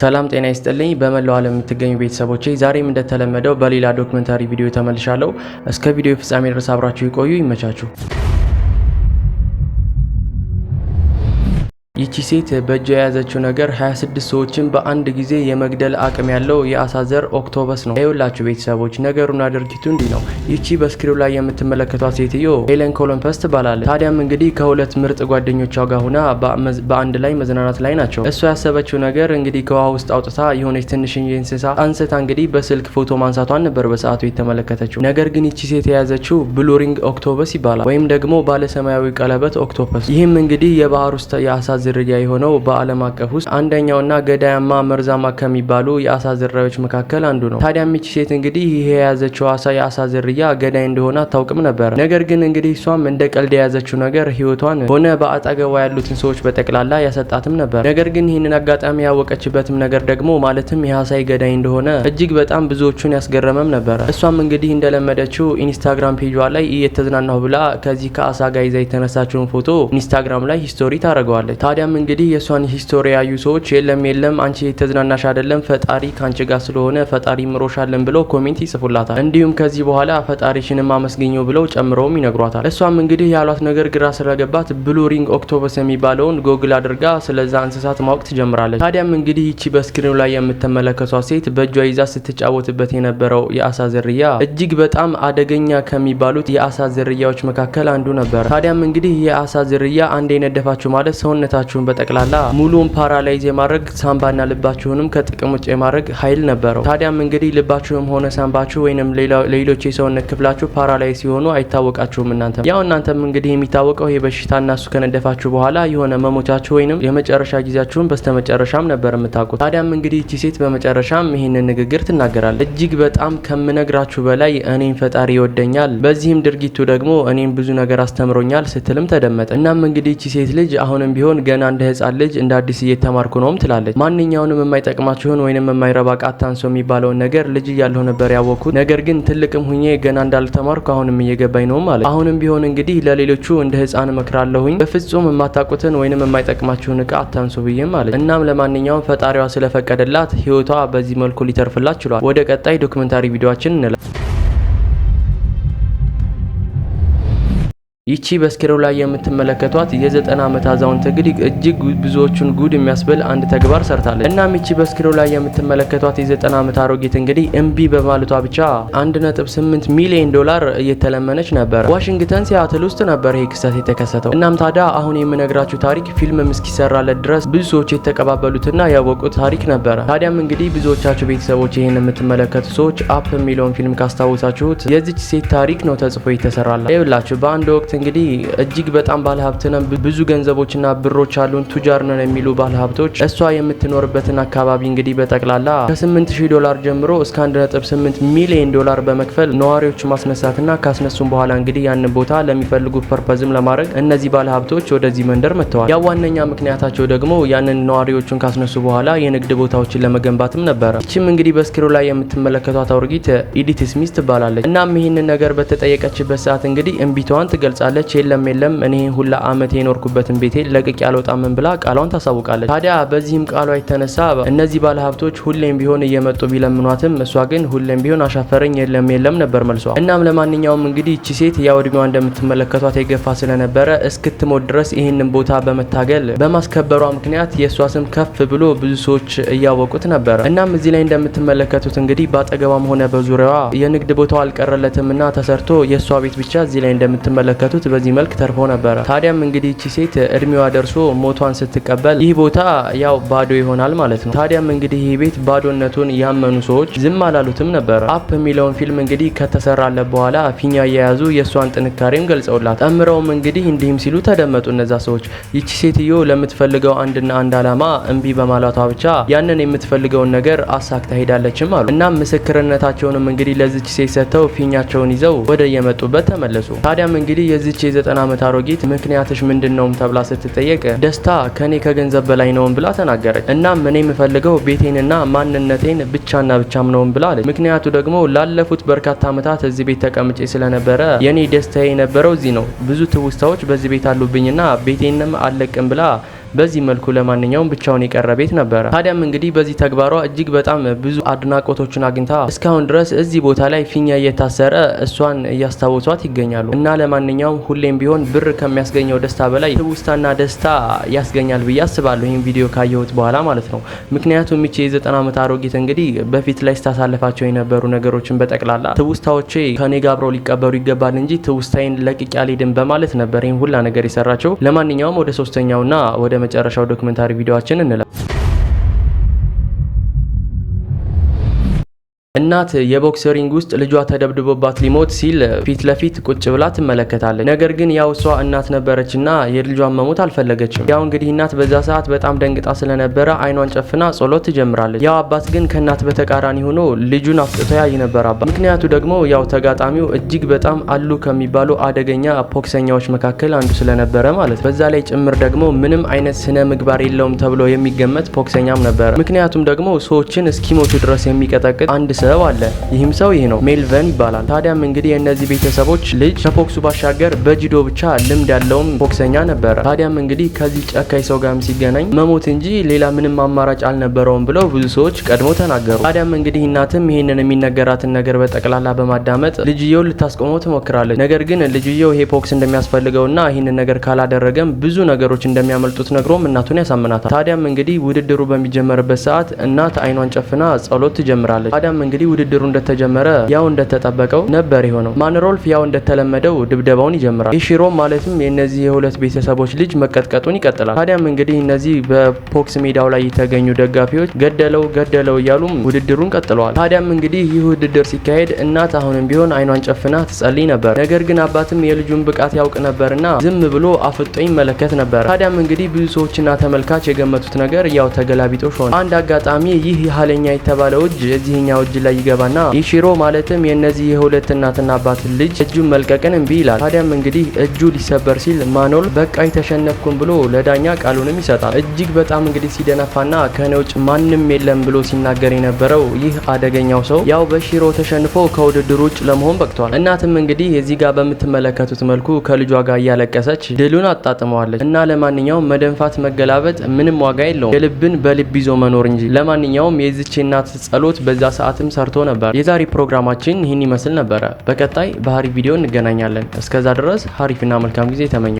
ሰላም ጤና ይስጥልኝ በመላው ዓለም የምትገኙ ቤተሰቦቼ ዛሬም እንደተለመደው በሌላ ዶክመንታሪ ቪዲዮ ተመልሻለሁ። እስከ ቪዲዮ ፍጻሜ ድረስ አብራችሁ ይቆዩ። ይመቻችሁ። ይቺ ሴት በእጇ የያዘችው ነገር 26 ሰዎችን በአንድ ጊዜ የመግደል አቅም ያለው የአሳ ዘር ኦክቶፐስ ነው። ይኸውላችሁ ቤተሰቦች ነገሩና ድርጊቱ እንዲህ ነው። ይቺ በስክሪኑ ላይ የምትመለከቷት ሴትዮ ሄለን ኮሎምበስ ትባላለች። ታዲያም እንግዲህ ከሁለት ምርጥ ጓደኞቿ ጋር ሆና በአንድ ላይ መዝናናት ላይ ናቸው። እሷ ያሰበችው ነገር እንግዲህ ከውሃ ውስጥ አውጥታ የሆነች ትንሽዬ እንስሳ አንስታ እንግዲህ በስልክ ፎቶ ማንሳቷን ነበር በሰዓቱ የተመለከተችው። ነገር ግን ይቺ ሴት የያዘችው ብሉ ሪንግ ኦክቶፐስ ይባላል፣ ወይም ደግሞ ባለሰማያዊ ቀለበት ኦክቶፐስ። ይህም እንግዲህ የባህር ውስጥ የአሳ ዝርያ የሆነው በዓለም አቀፍ ውስጥ አንደኛውና ገዳያማ መርዛማ ከሚባሉ የአሳ ዝርያዎች መካከል አንዱ ነው። ታዲያም ይቺ ሴት እንግዲህ ይሄ የያዘችው የአሳ ዝርያ ገዳይ እንደሆነ አታውቅም ነበር። ነገር ግን እንግዲህ እሷም እንደ ቀልድ የያዘችው ነገር ህይወቷን ሆነ በአጠገቧ ያሉትን ሰዎች በጠቅላላ ያሰጣትም ነበር። ነገር ግን ይህንን አጋጣሚ ያወቀችበትም ነገር ደግሞ ማለትም የአሳይ ገዳይ እንደሆነ እጅግ በጣም ብዙዎቹን ያስገረመም ነበር። እሷም እንግዲህ እንደለመደችው ኢንስታግራም ፔጇ ላይ እየተዝናናሁ ብላ ከዚህ ከአሳ ጋር ይዛ የተነሳችውን ፎቶ ኢንስታግራም ላይ ሂስቶሪ ታደርገዋለች። ታዲያም እንግዲህ የሷን ሂስቶሪ ያዩ ሰዎች የለም አንቺ የተዝናናሽ አይደለም ፈጣሪ ካንቺ ጋር ስለሆነ ፈጣሪ ምሮሻለን ብለው ኮሜንት ይጽፉላታል። እንዲሁም ከዚህ በኋላ ፈጣሪሽንም አመስግኘው ብለው ጨምረውም ይነግሯታል። እሷም እንግዲህ ያሏት ነገር ግራ ስለገባት ብሉ ሪንግ ኦክቶፐስ የሚባለውን ጎግል አድርጋ ስለዛ እንስሳት ማወቅ ትጀምራለች። ታዲያም እንግዲህ ይቺ በስክሪኑ ላይ የምትመለከቷት ሴት በእጇ ይዛ ስትጫወትበት የነበረው የአሳ ዝርያ እጅግ በጣም አደገኛ ከሚባሉት የአሳ ዝርያዎች መካከል አንዱ ነበር። ታዲያም እንግዲህ የአሳ ዝርያ አንዴ የነደፋችሁ ማለት ሰውነታችሁን በጠቅላላ ሙሉን ፓራላይዝ የማድረግ ሳምባና ልባችሁንም ከጥቅም ውጭ የማድረግ ኃይል ነበረው። ታዲያም እንግዲህ ልባችሁም ሆነ ሳምባችሁ ወይንም ሌሎች የሰውነት ክፍላችሁ ፓራላይዝ ሲሆኑ አይታወቃችሁም። እናንተም እንግዲህ የሚታወቀው ይሄ በሽታና እሱ ከነደፋችሁ በኋላ የሆነ መሞቻችሁ ወይንም የመጨረሻ ጊዜያችሁን በስተመጨረሻም ነበር የምታውቁት። ታዲያም እንግዲህ እቺ ሴት በመጨረሻም ይሄንን ንግግር ትናገራለች። እጅግ በጣም ከምነግራችሁ በላይ እኔን ፈጣሪ ይወደኛል፣ በዚህም ድርጊቱ ደግሞ እኔን ብዙ ነገር አስተምሮኛል ስትልም ተደመጠ። እናም እንግዲህ እቺ ሴት ልጅ አሁንም ቢሆን ገና እንደ ህፃን ልጅ እንደ አዲስ እየተማርኩ ነውም ትላለች። ማንኛውንም የማይጠቅማችሁን ወይንም የማይረባ ቃታንሶ የሚባለውን ነገር ልጅ እያለሁ ነበር ያወቅኩት። ነገር ግን ትልቅም ሁኜ ገና እንዳልተማርኩ አሁንም እየገባኝ ነው ማለት። አሁንም ቢሆን እንግዲህ ለሌሎቹ እንደ ህፃን እመክራለሁኝ፣ በፍጹም የማታውቁትን ወይንም የማይጠቅማችሁን እቃ አታንሱ ብዬ ማለት። እናም ለማንኛውም ፈጣሪዋ ስለፈቀደላት ህይወቷ በዚህ መልኩ ሊተርፍላት ችሏል። ወደ ቀጣይ ዶክመንታሪ ቪዲዮአችን እንላለን። ይቺ በስክሪኑ ላይ የምትመለከቷት የ90 ዓመት አዛውንት እንግዲህ እጅግ ብዙዎቹን ጉድ የሚያስብል አንድ ተግባር ሰርታለች። እናም ይቺ በስክሪኑ ላይ የምትመለከቷት የ90 ዓመት አሮጊት እንግዲህ እምቢ በማለቷ ብቻ 1.8 ሚሊዮን ዶላር እየተለመነች ነበር። ዋሽንግተን ሲያትል ውስጥ ነበር ይሄ ክስተት የተከሰተው። እናም ታዲያ አሁን የምነግራችሁ ታሪክ ፊልም እስኪሰራለት ድረስ ብዙ ሰዎች የተቀባበሉትና ያወቁት ታሪክ ነበረ። ታዲያም እንግዲህ ብዙዎቻችሁ ቤተሰቦች ይሄን የምትመለከቱ ሰዎች አፕ የሚለውን ፊልም ካስታወሳችሁት የዚች ሴት ታሪክ ነው ተጽፎ ይተሰራላ። ይኸውላችሁ በአንድ ወቅት እንግዲህ እጅግ በጣም ባለሀብት ነን፣ ብዙ ገንዘቦችና ብሮች አሉን፣ ቱጃር ነን የሚሉ ባለሀብቶች እሷ የምትኖርበትን አካባቢ እንግዲህ በጠቅላላ ከ8000 ዶላር ጀምሮ እስከ 1.8 ሚሊዮን ዶላር በመክፈል ነዋሪዎች ማስነሳትና ካስነሱም በኋላ እንግዲህ ያንን ቦታ ለሚፈልጉት ፐርፐዝም ለማድረግ እነዚህ ባለሀብቶች ወደዚህ መንደር መጥተዋል። ያው ዋነኛ ምክንያታቸው ደግሞ ያንን ነዋሪዎቹን ካስነሱ በኋላ የንግድ ቦታዎችን ለመገንባትም ነበረ። እቺም እንግዲህ በስክሪኑ ላይ የምትመለከቷት አውርጊት ኢዲት ስሚዝ ትባላለች። እናም ይህንን ነገር በተጠየቀችበት ሰዓት እንግዲህ እምቢቷን ትገልጻለች። የለም እኔ ሁላ አመት የኖርኩበትን ቤቴ ለቅቄ አልወጣም ብላ ቃሏን ታሳውቃለች። ታዲያ በዚህም ቃሏ የተነሳ እነዚህ ባለሀብቶች ሁሌም ቢሆን እየመጡ ቢለምኗትም እሷ ግን ሁሌም ቢሆን አሻፈረኝ የለም ነበር መልሷ። እናም ለማንኛውም እንግዲህ እቺ ሴት ያው እድሜዋ እንደምትመለከቷት የገፋ ስለነበረ እስክትሞት ድረስ ይህንን ቦታ በመታገል በማስከበሯ ምክንያት የእሷ ስም ከፍ ብሎ ብዙ ሰዎች እያወቁት ነበር። እናም እዚህ ላይ እንደምትመለከቱት እንግዲህ በአጠገቧም ሆነ በዙሪያዋ የንግድ ቦታው አልቀረለትምና ተሰርቶ የእሷ ቤት ብቻ እዚህ ላይ እንደምትመለከቱት በዚህ መልክ ተርፎ ነበር። ታዲያም እንግዲህ እቺ ሴት እድሜዋ ደርሶ ሞቷን ስትቀበል ይህ ቦታ ያው ባዶ ይሆናል ማለት ነው። ታዲያም እንግዲህ ይህ ቤት ባዶነቱን ያመኑ ሰዎች ዝም አላሉትም ነበር። አፕ የሚለውን ፊልም እንግዲህ ከተሰራለት በኋላ ፊኛ እየያዙ የእሷን ጥንካሬም ገልጸውላት ጠምረውም እንግዲህ እንዲህም ሲሉ ተደመጡ እነዛ ሰዎች። ይቺ ሴትዮ ለምትፈልገው አንድና አንድ አላማ እምቢ በማለቷ ብቻ ያንን የምትፈልገውን ነገር አሳክታ ሄዳለችም አሉ። እናም ምስክርነታቸውንም እንግዲህ ለዚች ሴት ሰጥተው ፊኛቸውን ይዘው ወደ የመጡበት ተመለሱ። ታዲያም እንግዲህ የዚች የ90 ዓመት አሮጊት ምክንያትሽ ምንድነው ተብላ ስትጠየቅ ደስታ ከኔ ከገንዘብ በላይ ነው ብላ ተናገረች። እናም እኔ የምፈልገው ቤቴንና ማንነቴን ብቻና ብቻም ነው ብላ አለች። ምክንያቱ ደግሞ ላለፉት በርካታ ዓመታት እዚህ ቤት ተቀምጬ ስለነበረ የኔ ደስታዬ የነበረው እዚህ ነው። ብዙ ትውስታዎች በዚህ ቤት አሉብኝና ቤቴንም አለቅም ብላ በዚህ መልኩ ለማንኛውም ብቻውን የቀረ ቤት ነበረ። ታዲያም እንግዲህ በዚህ ተግባሯ እጅግ በጣም ብዙ አድናቆቶችን አግኝታ እስካሁን ድረስ እዚህ ቦታ ላይ ፊኛ እየታሰረ እሷን እያስታወሷት ይገኛሉ። እና ለማንኛውም ሁሌም ቢሆን ብር ከሚያስገኘው ደስታ በላይ ትውስታና ደስታ ያስገኛል ብዬ አስባለሁ፣ ይህን ቪዲዮ ካየሁት በኋላ ማለት ነው። ምክንያቱም እቺ የ90 ዓመት አሮጊት እንግዲህ በፊት ላይ ስታሳልፋቸው የነበሩ ነገሮችን በጠቅላላ ትውስታዎቼ ከኔ ጋር አብረው ሊቀበሩ ይገባል እንጂ ትውስታዬን ለቅቄ አልሄድም በማለት ነበር ይህን ሁላ ነገር የሰራቸው። ለማንኛውም ወደ ሶስተኛውና ወደ መጨረሻው ዶክመንታሪ ቪዲዮአችን እንለፍ። እናት የቦክስ ሪንግ ውስጥ ልጇ ተደብድቦባት ሊሞት ሲል ፊት ለፊት ቁጭ ብላ ትመለከታለች። ነገር ግን ያው እሷ እናት ነበረችና የልጇን መሞት አልፈለገችም። ያው እንግዲህ እናት በዛ ሰዓት በጣም ደንግጣ ስለነበረ አይኗን ጨፍና ጸሎት ትጀምራለች። ያው አባት ግን ከእናት በተቃራኒ ሆኖ ልጁን አፍጥቶ ያይ ነበር አባት። ምክንያቱ ደግሞ ያው ተጋጣሚው እጅግ በጣም አሉ ከሚባሉ አደገኛ ቦክሰኛዎች መካከል አንዱ ስለነበረ ማለት። በዛ ላይ ጭምር ደግሞ ምንም አይነት ስነ ምግባር የለውም ተብሎ የሚገመት ቦክሰኛም ነበረ። ምክንያቱም ደግሞ ሰዎችን እስኪሞቱ ድረስ የሚቀጠቅጥ አንድ ሰው አለ። ይህም ሰው ይሄ ነው፣ ሜልቨን ይባላል። ታዲያም እንግዲህ የእነዚህ ቤተሰቦች ልጅ ከቦክሱ ባሻገር በጂዶ ብቻ ልምድ ያለውም ቦክሰኛ ነበረ። ታዲያም እንግዲህ ከዚህ ጨካኝ ሰው ጋርም ሲገናኝ መሞት እንጂ ሌላ ምንም አማራጭ አልነበረውም ብለው ብዙ ሰዎች ቀድሞ ተናገሩ። ታዲያም እንግዲህ እናትም ይሄንን የሚነገራትን ነገር በጠቅላላ በማዳመጥ ልጅየው ልታስቆመው ትሞክራለች። ነገር ግን ልጅየው ይሄ ቦክስ እንደሚያስፈልገውና ይህንን ነገር ካላደረገም ብዙ ነገሮች እንደሚያመልጡት ነግሮም እናቱን ያሳምናታል። ታዲያም እንግዲህ ውድድሩ በሚጀመርበት ሰዓት እናት አይኗን ጨፍና ጸሎት ትጀምራለች። ታዲያም እንግዲህ ውድድሩ እንደተጀመረ ያው እንደተጠበቀው ነበር የሆነው። ማንሮልፍ ያው እንደተለመደው ድብደባውን ይጀምራል። ኢሺሮ ማለትም የነዚህ የሁለት ቤተሰቦች ልጅ መቀጥቀጡን ይቀጥላል። ታዲያም እንግዲህ እነዚህ በቦክስ ሜዳው ላይ የተገኙ ደጋፊዎች ገደለው እያሉም ውድድሩን ቀጥለዋል። ታዲያም እንግዲህ ይህ ውድድር ሲካሄድ እናት አሁንም ቢሆን አይኗን ጨፍና ትጸልይ ነበር። ነገር ግን አባትም የልጁን ብቃት ያውቅ ነበርና ዝም ብሎ አፍጦ ይመለከት ነበር። ታዲያም እንግዲህ ብዙ ሰዎችና ተመልካች የገመቱት ነገር ያው ተገላቢጦሽ ሆነ። አንድ አጋጣሚ ይህ የኋለኛ የተባለው እጅ የዚህኛው እጅ ላይ ይገባና ኢሺሮ ማለትም የነዚህ የሁለት እናትና አባት ልጅ እጁን መልቀቅን እምቢ ይላል። ታዲያም እንግዲህ እጁ ሊሰበር ሲል ማኖል በቃ ተሸነፍኩም ብሎ ለዳኛ ቃሉንም ይሰጣል። እጅግ በጣም እንግዲህ ሲደነፋና ከኔ ውጭ ማንም የለም ብሎ ሲናገር የነበረው ይህ አደገኛው ሰው ያው በኢሺሮ ተሸንፎ ከውድድሩ ውጭ ለመሆን በቅቷል። እናትም እንግዲህ እዚህ ጋር በምትመለከቱት መልኩ ከልጇ ጋር እያለቀሰች ድሉን አጣጥመዋለች። እና ለማንኛውም መደንፋት መገላበጥ ምንም ዋጋ የለውም፣ የልብን በልብ ይዞ መኖር እንጂ። ለማንኛውም የዚች እናት ጸሎት በዛ ሰዓትም ሰርቶ ነበር። የዛሬ ፕሮግራማችን ይህን ይመስል ነበረ። በቀጣይ በአሪፍ ቪዲዮ እንገናኛለን። እስከዛ ድረስ አሪፍና መልካም ጊዜ ተመኘ።